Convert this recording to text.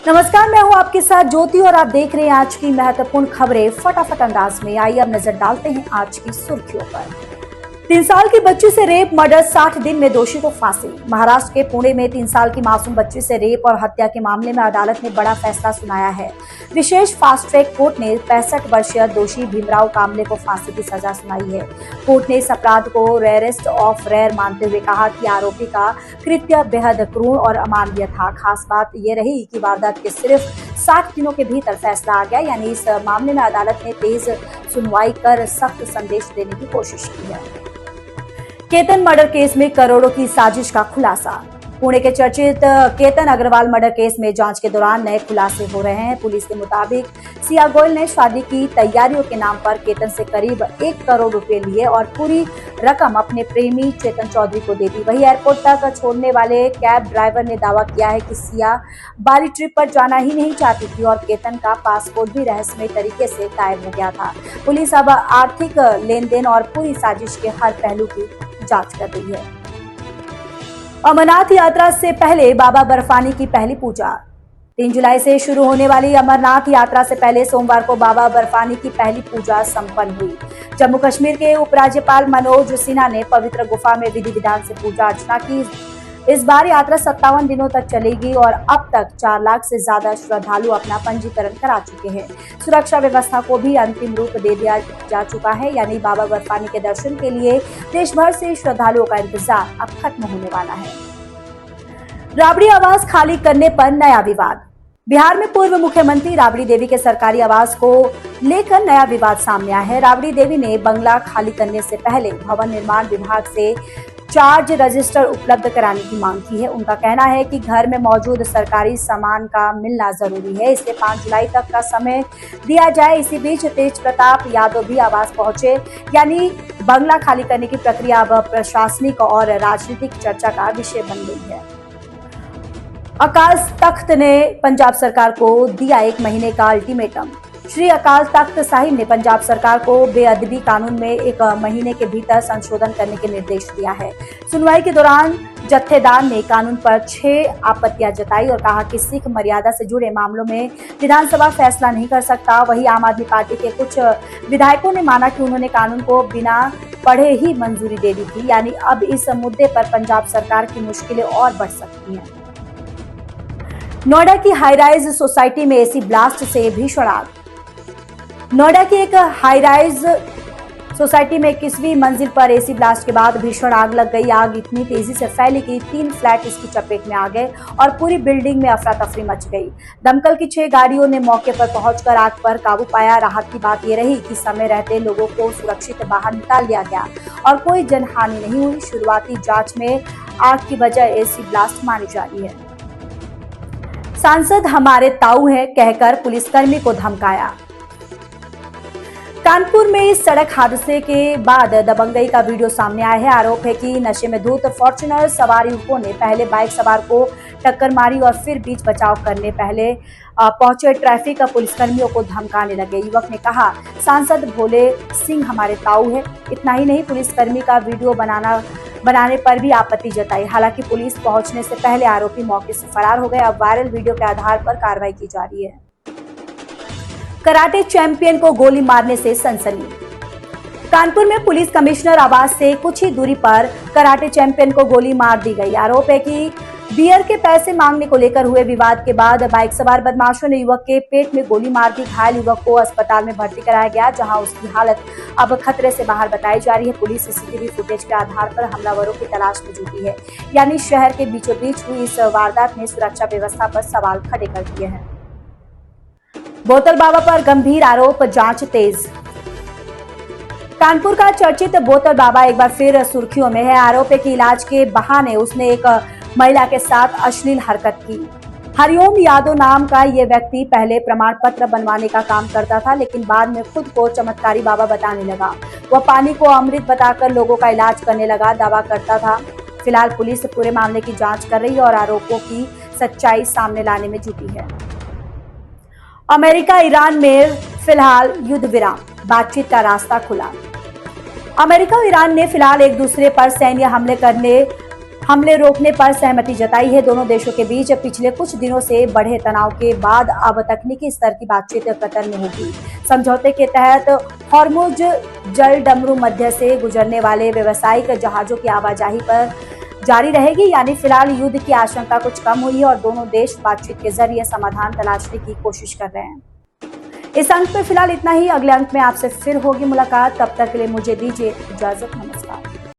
नमस्कार, मैं हूं आपके साथ ज्योति और आप देख रहे हैं आज की महत्वपूर्ण खबरें फटाफट अंदाज में। आइए अब नजर डालते हैं आज की सुर्खियों पर। 3 साल की बच्ची से रेप मर्डर, 60 दिन में दोषी को फांसी। महाराष्ट्र के पुणे में 3 साल की मासूम बच्ची से रेप और हत्या के मामले में अदालत ने बड़ा फैसला सुनाया है। विशेष फास्ट ट्रैक कोर्ट ने 65 वर्षीय दोषी भीमराव कामले को फांसी की सजा सुनाई है। कोर्ट ने इस अपराध को रेयरेस्ट ऑफ रेयर मानते हुए कहा कि आरोपी का कृत्य बेहद क्रूर और अमानवीय था। खास बात यह रही कि वारदात के सिर्फ 60 दिनों के भीतर फैसला आ गया, यानी इस मामले में अदालत ने तेज सुनवाई कर सख्त संदेश देने की कोशिश की है। केतन मर्डर केस में करोड़ों की साजिश का खुलासा। पुणे के चर्चित केतन अग्रवाल मर्डर केस में जांच के दौरान नए खुलासे हो रहे हैं। पुलिस के मुताबिक सिया गोयल ने शादी की तैयारियों के नाम पर केतन से करीब 1 करोड़ रुपए लिए और पूरी रकम अपने प्रेमी चेतन चौधरी को दे दी। वहीं एयरपोर्ट तक छोड़ने वाले कैब ड्राइवर ने दावा किया है कि सिया बाली ट्रिप पर जाना ही नहीं चाहती थी और केतन का पासपोर्ट भी रहस्यमय तरीके से गायब हो गया था। पुलिस अब आर्थिक लेन देन और पूरी साजिश के हर पहलू की जांच कर रही है। अमरनाथ यात्रा से पहले बाबा बर्फानी की पहली पूजा। 3 जुलाई से शुरू होने वाली अमरनाथ यात्रा से पहले सोमवार को बाबा बर्फानी की पहली पूजा संपन्न हुई। जम्मू कश्मीर के उपराज्यपाल मनोज सिन्हा ने पवित्र गुफा में विधि विधान से पूजा अर्चना की। इस बार यात्रा 57 दिनों तक चलेगी और अब तक 4 लाख से ज्यादा श्रद्धालु अपना पंजीकरण करा चुके हैं। सुरक्षा व्यवस्था को भी अंतिम रूप दे दिया जा चुका है, यानी बाबा बर्फानी के दर्शन के लिए देश भर से श्रद्धालुओं का इंतजार अब खत्म होने वाला है। राबड़ी आवास खाली करने पर नया विवाद। बिहार में पूर्व मुख्यमंत्री राबड़ी देवी के सरकारी आवास को लेकर नया विवाद सामने आया है। राबड़ी देवी ने बंगला खाली करने से पहले भवन निर्माण विभाग से चार्ज रजिस्टर उपलब्ध कराने की मांग की है। उनका कहना है कि घर में मौजूद सरकारी सामान का मिलना जरूरी है, इसलिए 5 जुलाई तक का समय दिया जाए। इसी बीच तेज प्रताप यादव भी आवास पहुंचे, यानी बंगला खाली करने की प्रक्रिया अब प्रशासनिक और राजनीतिक चर्चा का विषय बन गई है। अकाल तख्त ने पंजाब सरकार को दिया 1 महीने का अल्टीमेटम। श्री अकाल तख्त साहिब ने पंजाब सरकार को बेअदबी कानून में 1 महीने के भीतर संशोधन करने के निर्देश दिया है। सुनवाई के दौरान जत्थेदार ने कानून पर 6 आपत्तियां जताई और कहा कि सिख मर्यादा से जुड़े मामलों में विधानसभा फैसला नहीं कर सकता। वहीं आम आदमी पार्टी के कुछ विधायकों ने माना कि उन्होंने कानून को बिना पढ़े ही मंजूरी दे दी थी, यानी अब इस मुद्दे पर पंजाब सरकार की मुश्किलें और बढ़ सकती हैं। नोएडा की हाईराइज सोसाइटी में एसी ब्लास्ट से भीषण आग। नोएडा की एक हाईराइज सोसाइटी में 21वीं मंजिल पर एसी ब्लास्ट के बाद भीषण आग लग गई। आग इतनी तेजी से फैली कि 3 फ्लैट इसकी चपेट में आ गए और पूरी बिल्डिंग में अफरा तफरी मच गई। दमकल की 6 गाड़ियों ने मौके पर पहुंचकर आग पर काबू पाया। राहत की बात यह रही कि समय रहते लोगों को सुरक्षित बाहर निकाल लिया गया और कोई जनहानि नहीं हुई। शुरुआती जांच में आग की वजह एसी ब्लास्ट मानी जा रही है। सांसद हमारे ताऊ हैं कहकर पुलिसकर्मी को धमकाया। कानपुर में इस सड़क हादसे के बाद दबंगई का वीडियो सामने आया है। आरोप है कि नशे में धुत फॉर्च्यूनर सवार युवकों ने पहले बाइक सवार को टक्कर मारी और फिर बीच बचाव करने पहले पहुंचे ट्रैफिक पुलिसकर्मियों को धमकाने लगे। युवक ने कहा, सांसद भोले सिंह हमारे ताऊ है। इतना ही नहीं, पुलिसकर्मी का वीडियो बनाने पर भी आपत्ति जताई। हालांकि पुलिस पहुंचने से पहले आरोपी मौके से फरार हो गए। अब वायरल वीडियो के आधार पर कार्रवाई की जा रही है। कराटे चैंपियन को गोली मारने से सनसनी। कानपुर में पुलिस कमिश्नर आवास से कुछ ही दूरी पर कराटे चैंपियन को गोली मार दी गई। आरोप है कि बियर के पैसे मांगने को लेकर हुए विवाद के बाद बाइक सवार बदमाशों ने युवक के पेट में गोली मार दी। घायल युवक को अस्पताल में भर्ती कराया गया, जहां उसकी हालत अब खतरे से बाहर बताई जा रही है। पुलिस सीसीटीवी फुटेज के आधार पर हमलावरों की तलाश में जुटी है, यानी शहर के बीचों बीच हुई इस वारदात ने सुरक्षा व्यवस्था पर सवाल खड़े कर दिए हैं। बोतल बाबा पर गंभीर आरोप, जांच तेज। कानपुर का चर्चित बोतल बाबा एक बार फिर सुर्खियों में है। आरोप है कि इलाज के बहाने उसने एक महिला के साथ अश्लील हरकत की। हरिओम यादव नाम का ये व्यक्ति पहले प्रमाण पत्र बनवाने का काम करता था, लेकिन बाद में खुद को चमत्कारी बाबा बताने लगा। वह पानी को अमृत बताकर लोगों का इलाज करने लगा, दावा करता था। फिलहाल पुलिस पूरे मामले की जांच कर रही है और आरोपों की सच्चाई सामने लाने में जुटी है। अमेरिका ईरान में फिलहाल युद्ध विराम, बातचीत का रास्ता खुला। अमेरिका और ईरान ने फिलहाल एक दूसरे पर सैन्य हमले हमले रोकने पर सहमति जताई है। दोनों देशों के बीच पिछले कुछ दिनों से बढ़े तनाव के बाद अब तकनीकी स्तर की बातचीत कतर में होगी। समझौते के तहत हॉर्मुज जल डमरू मध्य से गुजरने वाले व्यावसायिक जहाजों की आवाजाही पर जारी रहेगी। यानी फिलहाल युद्ध की आशंका कुछ कम हुई है और दोनों देश बातचीत के जरिए समाधान तलाशने की कोशिश कर रहे हैं। इस अंक में फिलहाल इतना ही। अगले अंक में आपसे फिर होगी मुलाकात। तब तक के लिए मुझे दीजिए इजाजत।